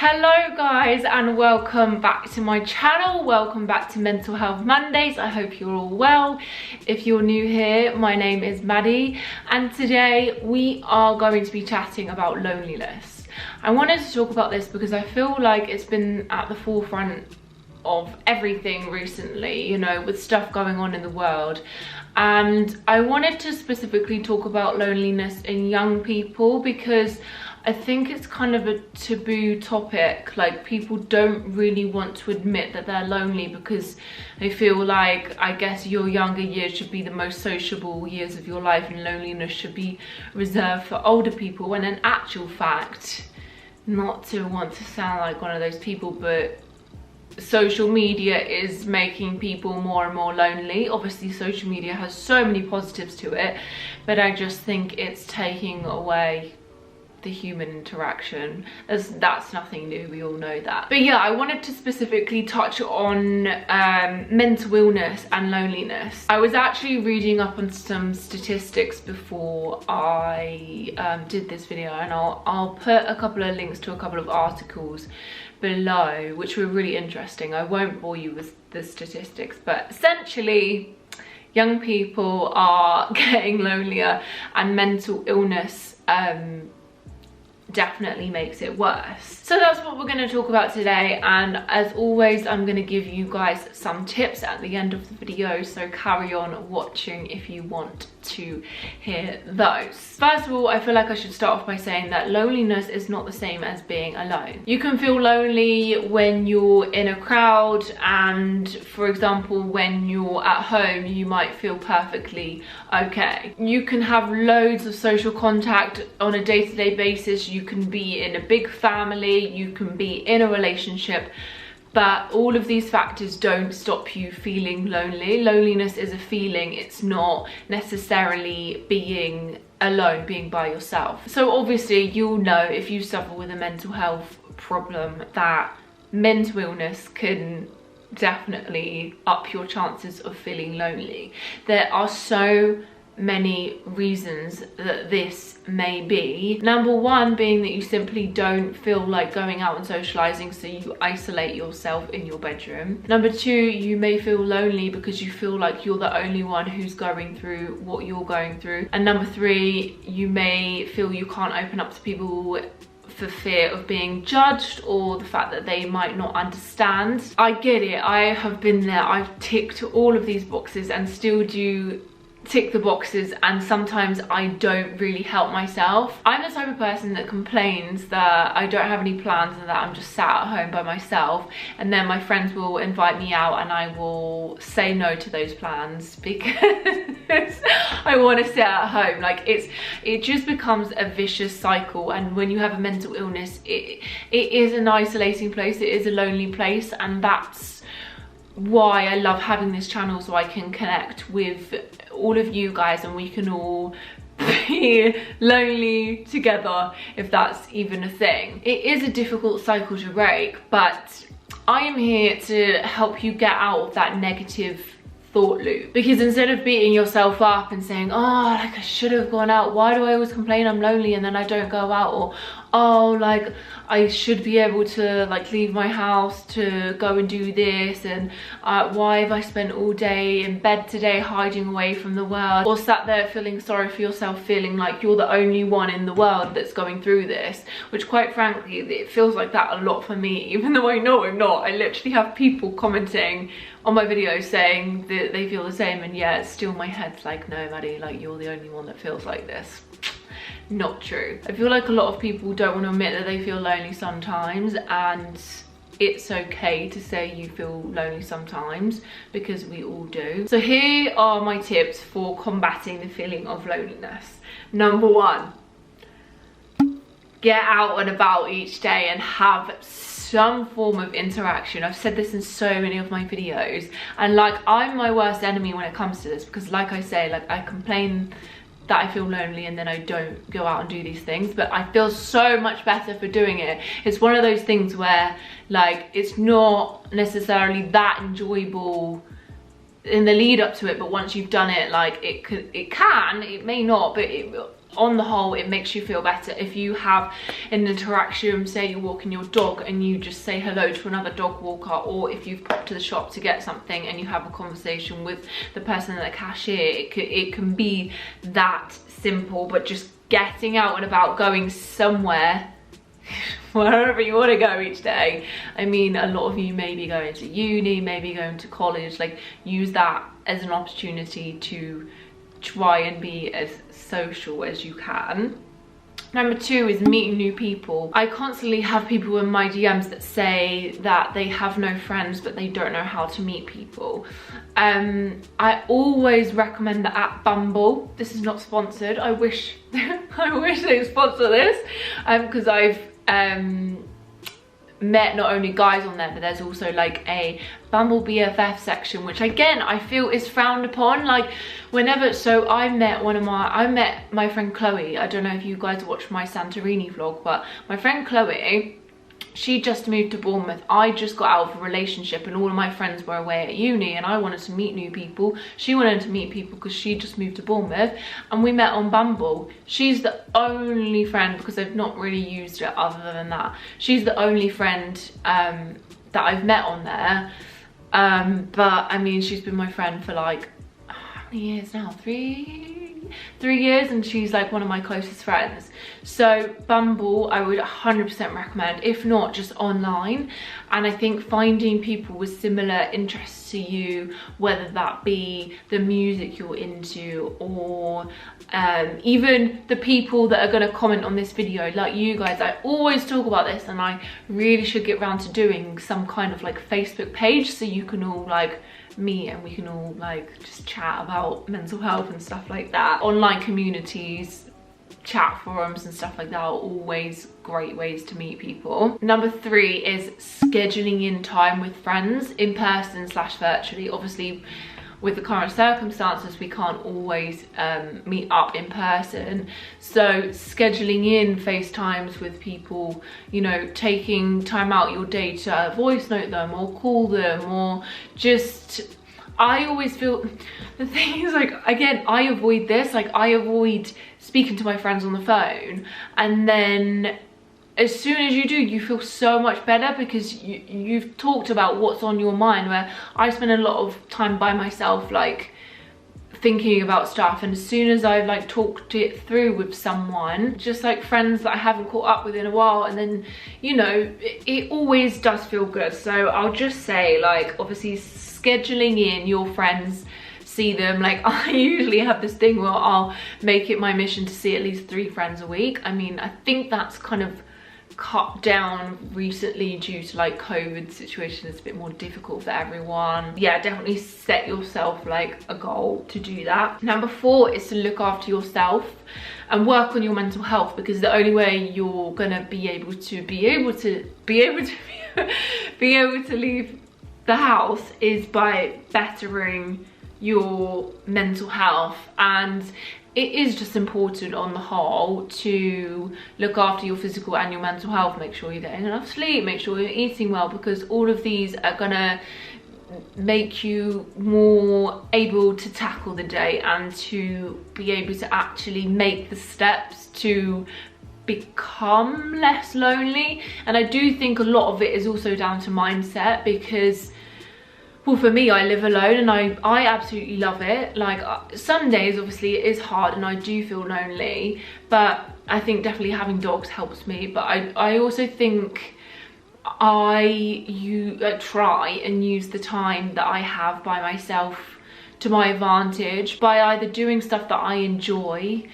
Hello guys and welcome back to my channel. Welcome back to Mental Health Mondays. I hope you're all well. If you're new here, my name is Maddie and today we are going to be chatting about loneliness. I wanted to talk about this because I feel like it's been at the forefront of everything recently, you know, with stuff going on in the world. And I wanted to specifically talk about loneliness in young people because I think it's kind of a taboo topic. Like, people don't really want to admit that they're lonely because they feel like, I guess, your younger years should be the most sociable years of your life and loneliness should be reserved for older people, when in actual fact, not to want to sound like one of those people, but social media is making people more and more lonely. Obviously social media has so many positives to it, but I just think it's taking away the human interaction. That's nothing new, we all know that. But yeah, I wanted to specifically touch on mental illness and loneliness. I was actually reading up on some statistics before I did this video, and I'll put a couple of links to a couple of articles below which were really interesting. I won't bore you with the statistics, but essentially young people are getting lonelier and mental illness definitely makes it worse. So that's what we're going to talk about today, and as always I'm going to give you guys some tips at the end of the video, so carry on watching if you want to hear those. First of all, I feel like I should start off by saying that loneliness is not the same as being alone. You can feel lonely when you're in a crowd, and for example when you're at home you might feel perfectly okay. You can have loads of social contact on a day-to-day basis. You can be in a big family, you can be in a relationship, but all of these factors don't stop you feeling lonely. Loneliness is a feeling, it's not necessarily being alone, being by yourself. So obviously you'll know, if you suffer with a mental health problem, that mental illness can definitely up your chances of feeling lonely. There are so many reasons that this may be. Number one being that you simply don't feel like going out and socializing, so you isolate yourself in your bedroom. Number two, you may feel lonely because you feel like you're the only one who's going through what you're going through. And number three, you may feel you can't open up to people for fear of being judged or the fact that they might not understand. I get it, I have been there. I've ticked all of these boxes and still do tick the boxes, and sometimes I don't really help myself. I'm the type of person that complains that I don't have any plans and that I'm just sat at home by myself, and then my friends will invite me out and I will say no to those plans because I want to sit at home. Like, it just becomes a vicious cycle, and when you have a mental illness, it is an isolating place, it is a lonely place, and that's why I love having this channel, so I can connect with all of you guys and we can all be lonely together, if that's even a thing. It is a difficult cycle to break, but I am here to help you get out of that negative thought loop, because instead of beating yourself up and saying, oh, like I should have gone out, why do I always complain I'm lonely and then I don't go out, or oh, like I should be able to like leave my house to go and do this, and why have I spent all day in bed today hiding away from the world, or sat there feeling sorry for yourself, feeling like you're the only one in the world that's going through this, which quite frankly it feels like that a lot for me, even though I know I'm not. I literally have people commenting on my videos saying that they feel the same, and yeah, it's still my head's like, no Maddie, like you're the only one that feels like this. Not true. I feel like a lot of people don't want to admit that they feel lonely sometimes, and it's okay to say you feel lonely sometimes because we all do. So here are my tips for combating the feeling of loneliness. Number one, get out and about each day and have some form of interaction. I've said this in so many of my videos, and like, I'm my worst enemy when it comes to this, because like I say, like I complain that I feel lonely and then I don't go out and do these things, but I feel so much better for doing it. It's one of those things where like it's not necessarily that enjoyable in the lead up to it, but once you've done it, like it may not, but on the whole, it makes you feel better. If you have an interaction, say you're walking your dog and you just say hello to another dog walker, or if you've popped to the shop to get something and you have a conversation with the person at the cashier, it can be that simple. But just getting out and about, going somewhere, wherever you want to go each day. I mean, a lot of you may be going to uni, maybe going to college, like use that as an opportunity to try and be as social as you can. Number 2 is meeting new people. I constantly have people in my DMs that say that they have no friends but they don't know how to meet people. I always recommend the app Bumble. This is not sponsored. I wish they sponsor this, because I've met not only guys on there, but there's also like a Bumble BFF section, which again I feel is frowned upon. Like whenever, so I met my friend Chloe. I don't know if you guys watched my Santorini vlog, but my friend Chloe, she just moved to Bournemouth. I just got out of a relationship and all of my friends were away at uni and I wanted to meet new people. She wanted to meet people because she just moved to Bournemouth, and we met on Bumble. She's the only friend, because I've not really used it other than that, she's the only friend that I've met on there. But I mean, she's been my friend for like, how many years now? 3 years, and she's like one of my closest friends. So Bumble I would 100% recommend, if not just online. And I think finding people with similar interests to you, whether that be the music you're into, or even the people that are going to comment on this video, like you guys. I always talk about this, and I really should get around to doing some kind of like Facebook page so you can all like meet and we can all like just chat about mental health and stuff like that. Online communities, chat forums and stuff like that are always great ways to meet people. Number 3 is scheduling in time with friends, in person / virtually. Obviously with the current circumstances we can't always meet up in person, so scheduling in FaceTimes with people, you know, taking time out your day to voice note them or call them, or just, I always feel, the thing is, like, again, I avoid this, like I avoid speaking to my friends on the phone, and then as soon as you do, you feel so much better because you've talked about what's on your mind. Where I spend a lot of time by myself, like thinking about stuff, and as soon as I've like talked it through with someone, just like friends that I haven't caught up with in a while, and then, you know, it always does feel good. So I'll just say, like, obviously scheduling in your friends, see them. Like I usually have this thing where I'll make it my mission to see at least 3 friends a week. I mean, I think that's kind of cut down recently due to like COVID situation. It's a bit more difficult for everyone. Yeah, definitely set yourself like a goal to do that. Number 4 is to look after yourself and work on your mental health, because the only way you're gonna be able to leave the house is by bettering your mental health. And it is just important on the whole to look after your physical and your mental health. Make sure you're getting enough sleep, make sure you're eating well, because all of these are gonna make you more able to tackle the day and to be able to actually make the steps to become less lonely. And I do think a lot of it is also down to mindset, because, well, for me, I live alone and I absolutely love it. Like some days obviously it is hard and I do feel lonely, but I think definitely having dogs helps me. But I also think I try and use the time that I have by myself to my advantage, by either doing stuff that I enjoy,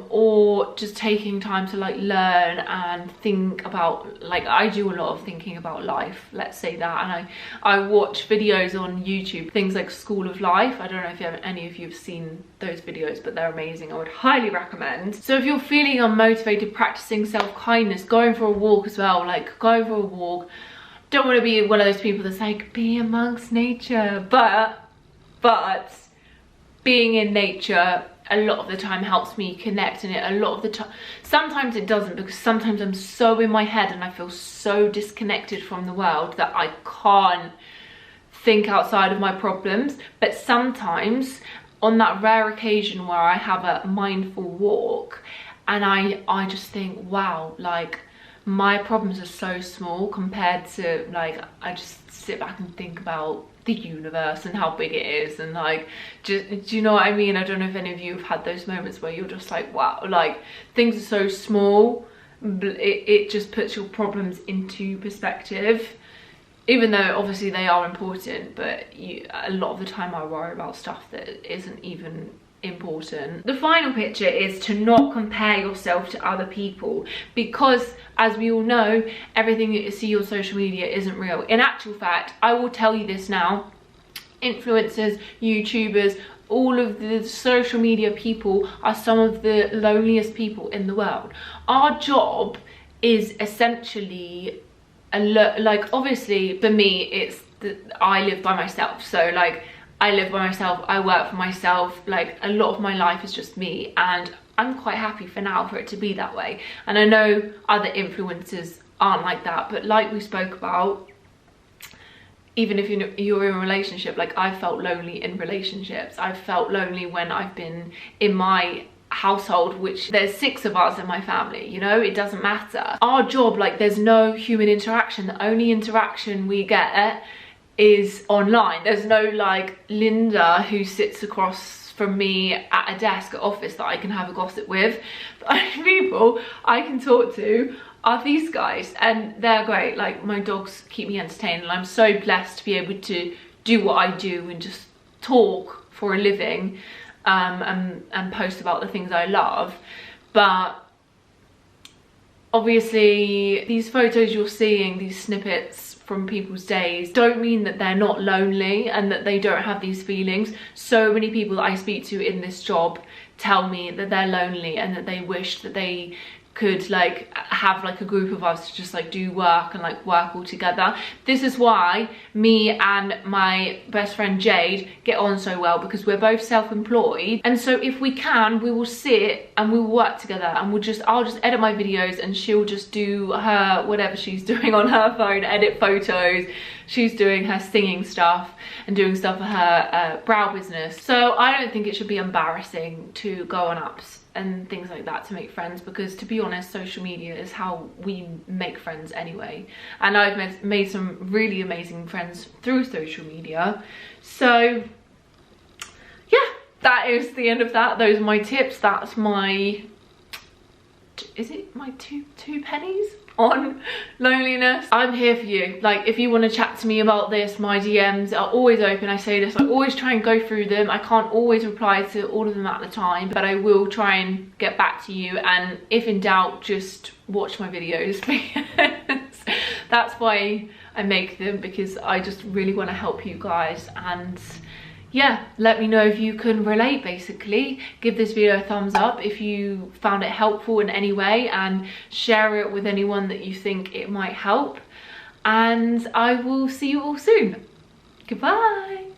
or just taking time to like learn and think about, like, I do a lot of thinking about life, let's say that. And I watch videos on YouTube, things like School of Life. I don't know if any of you have seen those videos, but they're amazing. I would highly recommend. So if you're feeling unmotivated, practicing self-kindness, going for a walk as well, like going for a walk. Don't want to be one of those people that's like, be amongst nature, but being in nature a lot of the time helps me connect, and a lot of the time, sometimes it doesn't, because sometimes I'm so in my head and I feel so disconnected from the world that I can't think outside of my problems. But sometimes on that rare occasion where I have a mindful walk and I just think, wow, like my problems are so small compared to, like, I just sit back and think about the universe and how big it is, and like, just, do you know what I mean? I don't know if any of you have had those moments where you're just like, wow, like things are so small, it just puts your problems into perspective, even though obviously they are important, but a lot of the time I worry about stuff that isn't even important. The final picture is to not compare yourself to other people, because as we all know, everything that you see on social media isn't real. In actual fact, I will tell you this now, influencers, YouTubers, all of the social media people are some of the loneliest people in the world. Our job is essentially like, obviously for me it's I live by myself, so like I live by myself, I work for myself, like a lot of my life is just me, and I'm quite happy for now for it to be that way. And I know other influencers aren't like that, but like we spoke about, even if you're in a relationship, like I've felt lonely in relationships. I've felt lonely when I've been in my household, which there's 6 of us in my family, you know, it doesn't matter. Our job, like there's no human interaction. The only interaction we get is online. There's no like Linda who sits across from me at a desk at office that I can have a gossip with. The only people I can talk to are these guys, and they're great. Like my dogs keep me entertained, and I'm so blessed to be able to do what I do and just talk for a living, and post about the things I love. But obviously these photos you're seeing, these snippets from people's days, don't mean that they're not lonely and that they don't have these feelings. So many people that I speak to in this job tell me that they're lonely and that they wish that they could like have like a group of us to just like do work and like work all together. This is why me and my best friend Jade get on so well, because we're both self-employed, and so if we can, we will sit and we will work together, and I'll just edit my videos and she'll just do her whatever she's doing on her phone, edit photos, she's doing her singing stuff and doing stuff for her brow business. So I don't think it should be embarrassing to go on apps and things like that to make friends, because to be honest, social media is how we make friends anyway, and I've made some really amazing friends through social media. So yeah, that is the end of that. Those are my tips. That's my, is it my two pennies on loneliness? I'm here for you. Like, if you want to chat to me about this, my DMs are always open. I say this, I always try and go through them. I can't always reply to all of them at the time, but I will try and get back to you, and if in doubt, just watch my videos, because that's why I make them, because I just really want to help you guys. And yeah, let me know if you can relate. Basically, give this video a thumbs up if you found it helpful in any way, and share it with anyone that you think it might help, and I will see you all soon. Goodbye.